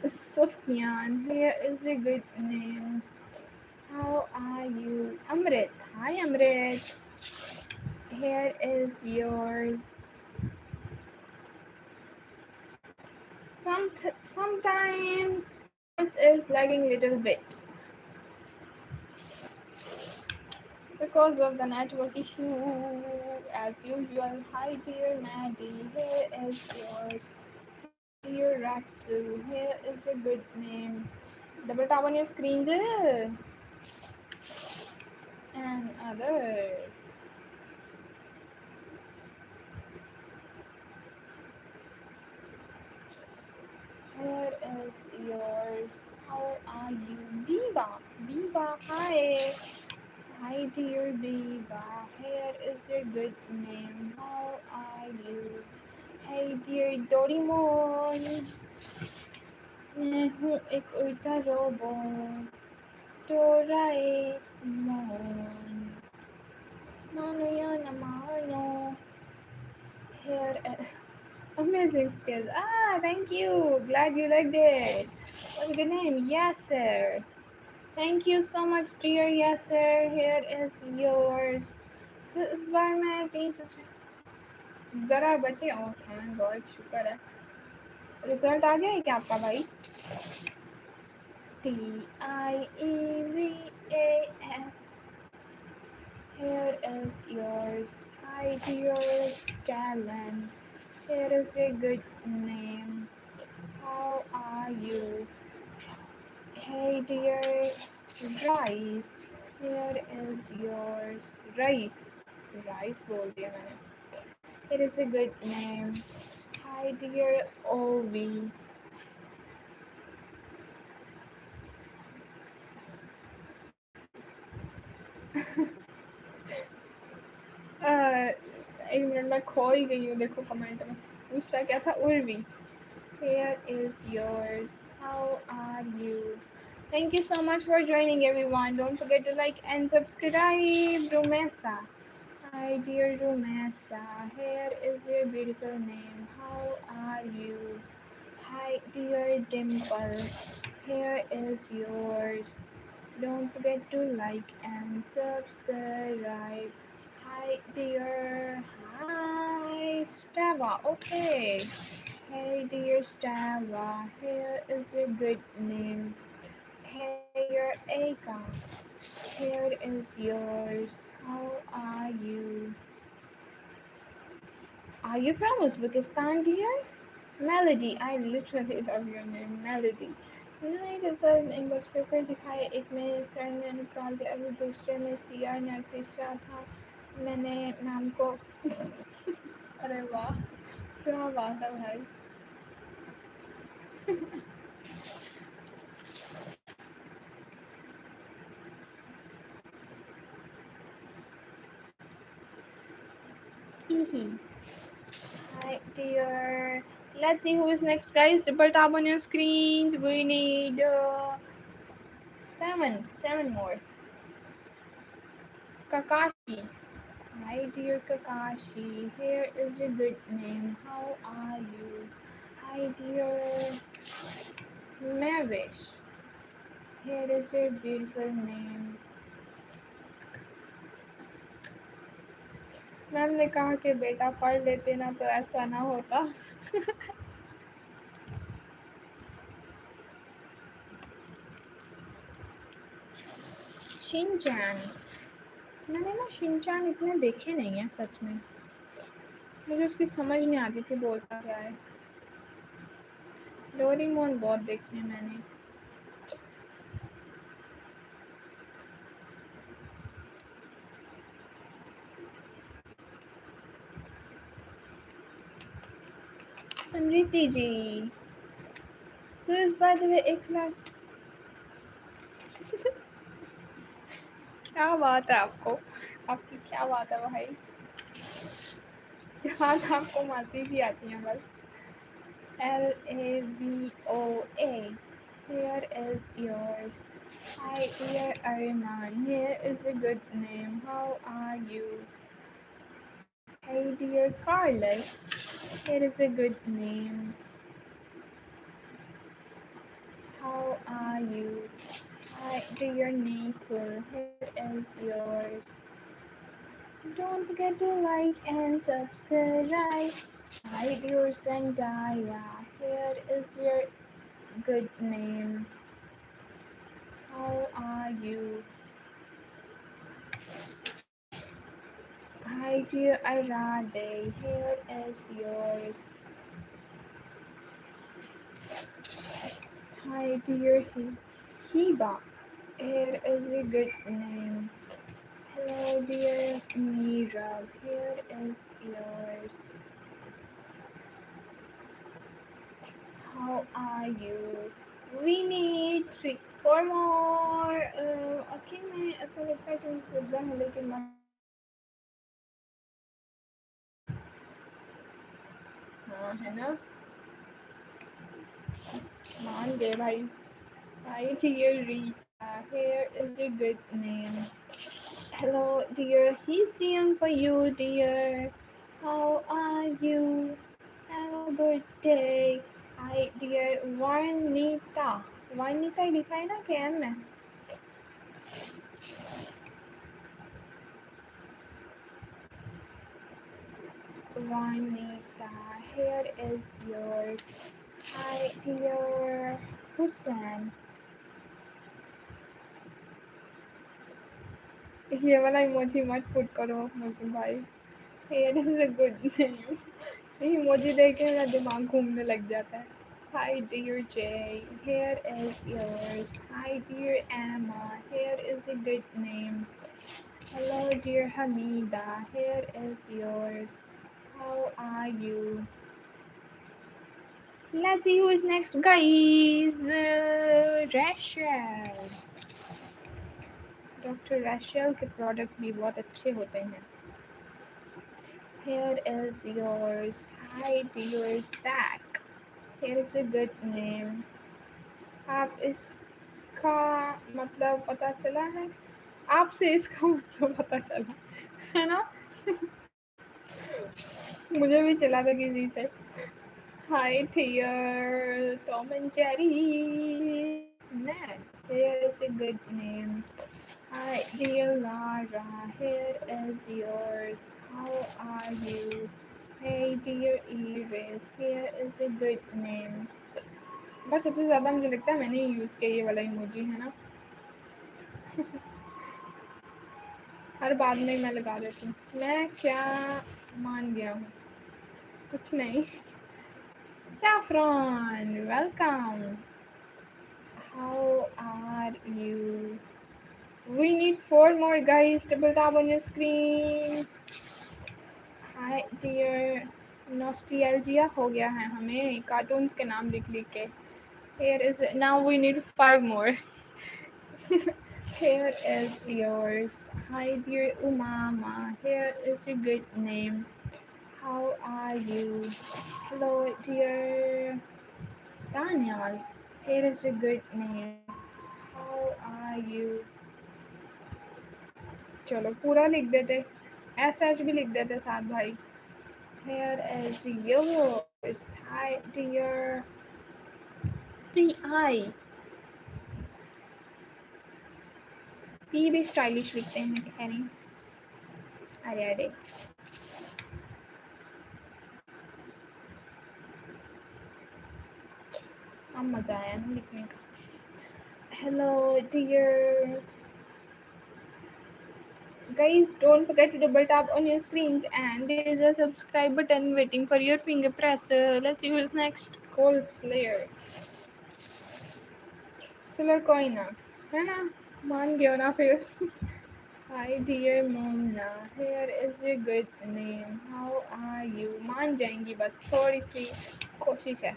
Sufyan. Here is a good name. How are you? Amrit. Hi, Amrit. Here is yours. Sometimes voice is lagging a little bit because of the network issue. As usual, hi dear Maddie. Here is yours. Hi dear Raksu. Here is a good name. Double tap on your screen and other. Here is yours. How are you? Biba. Biba, hi. Hi, dear Biba. Here is your good name. How are you? Hey, dear Doraemon. मैं हूँ एक उड़ता robot डोराएमोन मानो या न मानो here amazing skills. Thank you. Glad you liked it. What's a good name? Yasser. Thank you so much, dear Yasser. Here is yours. So इस बार मैं 300 ज़रा बचे और थैंक गॉड शुक्र है रिजल्ट आ गया है क्या आपका भाई TIEVAS Here is yours. Hi, dear Stalin. Here is a good name. How are you? Hey, dear Rice. Here is yours. Rice. Rice बोल दिया मैंने. It is a good name. Hi, dear Ovi. एक minute मैं खो ही गई हूँ देखो comment में दूसरा क्या था Urvi Here is yours. How are you? Thank you so much for joining, everyone. Don't forget to like and subscribe. Rumesa. Hi, dear Rumesa. Here is your beautiful name. How are you? Hi, dear Dimple. Here is yours. Don't forget to like and subscribe. Hi, dear. Hi, Stava. Okay. Hey, dear Stava. Here is your good name. Hey, dear Aka. Here is yours. How are you? Are you from Uzbekistan, dear? Melody. I literally love your name, Melody. मैंने result में एक बस paper दिखाए एक में sir ने निकाल दिया अभी दूसरे में सीआर ने तीसरा था मैंने मैम को अरे वाह क्या बात है भाई easy hi dear let's see who is next guys double tap on your screens we need seven more Kakashi hi dear Kakashi here is your good name how are you hi dear Mavish here is your beautiful name ma'am ने कहा कि बेटा पढ़ लेते ना तो ऐसा ना होता शिनचैन मैंने ना शिनचैन इतने देखे नहीं है सच में मुझे उसकी समझ नहीं आती थी बोलता क्या है डोरेमोन बहुत देखे हैं मैंने समृति जी So by the way, एक क्लास क्या बात है आपको? आपकी क्या बात है भाई? यहाँ तो आपको मासी भी आती हैं बस। LAVOA. Here is yours. Hi, dear Ariman. Here is a good name. How are you? Hey, dear Carlos. Here is a good name. How are you? Hi, dear Nicole. Here is yours. Don't forget to like and subscribe. Hi, dear Zendaya. Here is your good name. How are you? Hi, dear Arade. Here is yours. Hi, dear Hiba. Here is a good name. Hello, dear Mira. Here is yours. How are you? We need three, four more. Okay, मैं ऐसा लगता है कि मुझसे लगा है लेकिन हाँ है ना मान गए भाई. Hi, dear Rita. Here is a good name. Hello, dear. He's young for you, dear. How are you? Have a good day. Hi, dear Varnita. Varnita लिखा है ना क्या में? Varnita. Here is yours. Hi, dear Hussein. ये वाला emoji मत put करो मुझे भाई. Here is a good name. Emoji देख के मेरा दिमाग घूमने लग जाता है. Hi, dear Jay. Here is yours. Hi, dear Emma. Here is a good name. Hello, dear Hamida. Here is yours. How are you? Let's see who is next, guys. Rachel. Doctor racial के product भी बहुत अच्छे होते हैं. Here is yours. Hi, dear Zach. Here is a good name. आप इसका मतलब पता चला है? आपसे इसका मतलब पता चला है ना? मुझे भी चला था किसी से. Hi, dear Tom and Jerry. Ned. Here is a good name. Hi, dear Lara. Here is yours. How are you? Hey, dear Iris. Here is a good name. बस सबसे ज़्यादा मुझे लगता है मैंने यूज़ किया ये वाला इमोजी है ना. हर बाद में मैं लगा देती हूँ. मैं क्या मान गया हूँ? कुछ नहीं. Saffron, welcome. How are you? We need four more guys. Double tap on your screens. Hi dear. Nostalgia हो गया है हमें कार्टून्स के नाम लिख के. Here is now we need five more. Here is yours. Hi dear Umama. Here is your good name. How are you? Hello dear Daniel. Here is a good name. How are you? चलो पूरा लिख देते. H भी लिख देते साथ भाई. Here is yours. Hi dear P.I. P भी स्टाइलिश लिखते हैं खैरी. अरे अरे अब मज़ा आया ना लिखने का. Hello dear guys, don't forget to double tap on your screens and there is a subscribe button waiting for your finger press. Let's see who's next. Cold Slayer. चलो कोई ना है ना. मान गया ना फिर. Hi dear Mona, here is your good name. How are you? मान जाएंगी बस थोड़ी सी कोशिश है.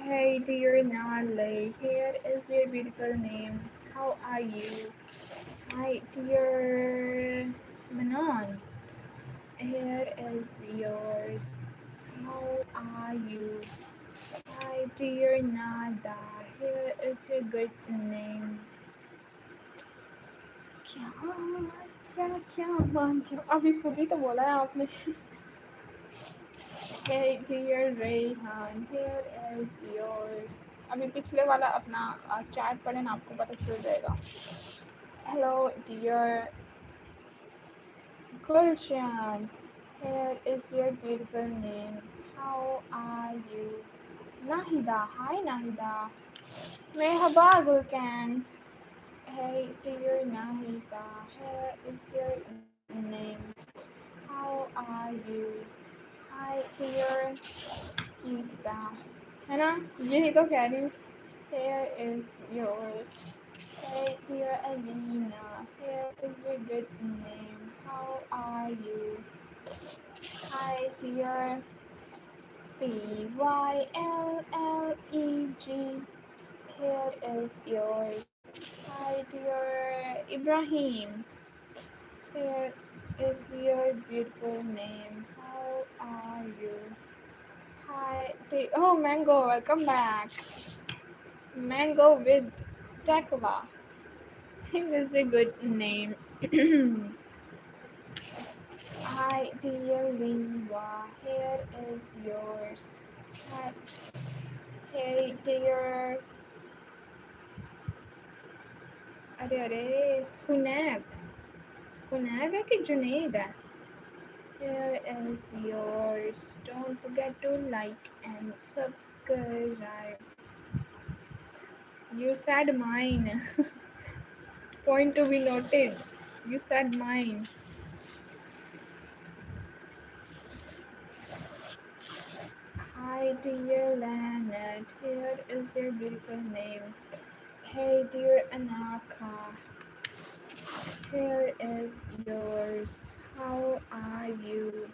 Hey dear Nale, here is your beautiful name. How are you? Hi dear Manon, here is yours. How are you? Hi dear Nada, here is your good name. क्या क्या क्या मान क्या अभी खुद ही तो बोला है आपने Hey dear Rayhan, here is yours. अभी पिछले वाला अपना चैट पढ़े ना आपको पता चल जाएगा. Hello dear Gulshan, here is your beautiful name. How are you? Nahida, hi Nahida. Merhaba Gulkan. Hey dear Nahida, here is your name. How are you? Hi dear Isa. है ना यही तो कह रही हूँ Here is yours. Hey dear Alina, here is your good name. How are you? Hi dear Pyleg. Here is yours. Hi dear Ibrahim. Here is your beautiful name. How are you? Hi, oh Mango, welcome back. Mango with Takwa. It was a good name. Hi, dear Viva. Here is yours. Hi, hey, dear. अरे अरे हुनैब हुनैब है कि जुनैद है Here is yours. Don't forget to like and subscribe. You said mine. Point to be noted. You said mine. Hi, dear Leonard. Here is your beautiful name. Hey, dear Anaka. Here is yours. How are you?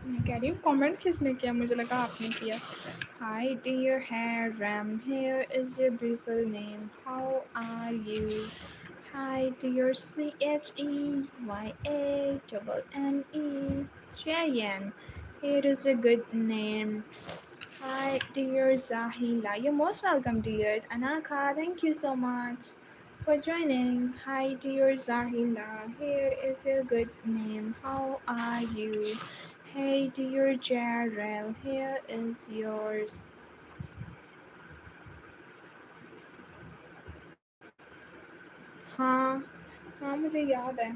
मैं कह रही हूँ comment किसने किया मुझे लगा आपने किया Hi dear Haram, here is your beautiful name. How are you? Hi dear Cheyenne. Cheyenne, here is a good name. Hi dear Zahila, you're most welcome dear. Anaka, thank you so much for joining. Hi dear Zahila, here is your good name. How are you? Hey dear Jarrell, here is yours. हाँ हाँ मुझे याद है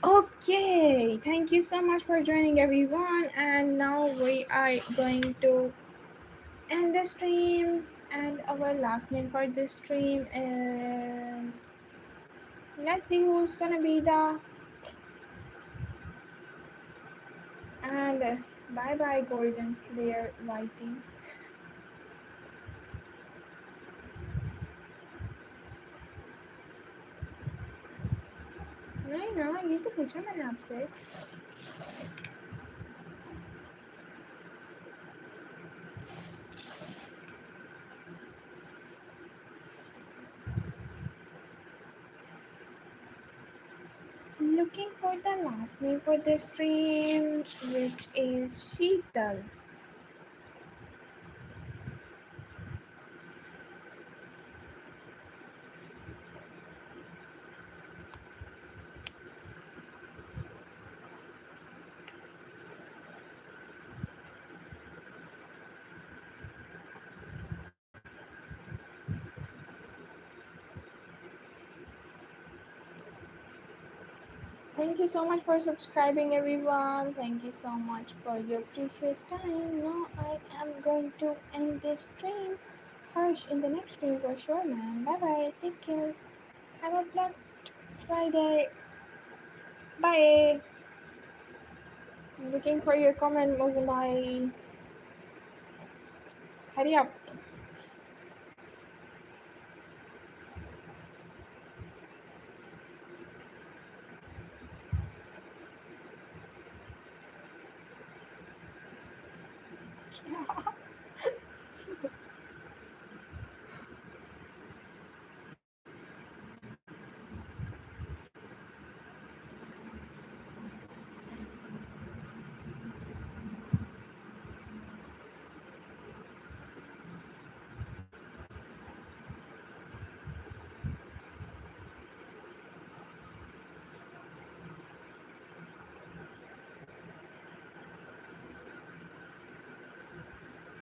Okay, thank you so much for joining everyone. And now we are going to end the stream. And our last name for this stream is. Let's see who's gonna be the. And bye bye, Golden Slayer Whitey. नहीं ना ये तो पूछा मैंने आपसे looking for the last name for the stream, which is Sheetal. Thank you so much for subscribing, everyone. Thank you so much for your precious time. Now I am going to end this stream. Harsh in the next stream for sure, man. Bye bye. Take care. Have a blessed Friday. Bye. I'm looking for your comment, Mozambique. Hurry up.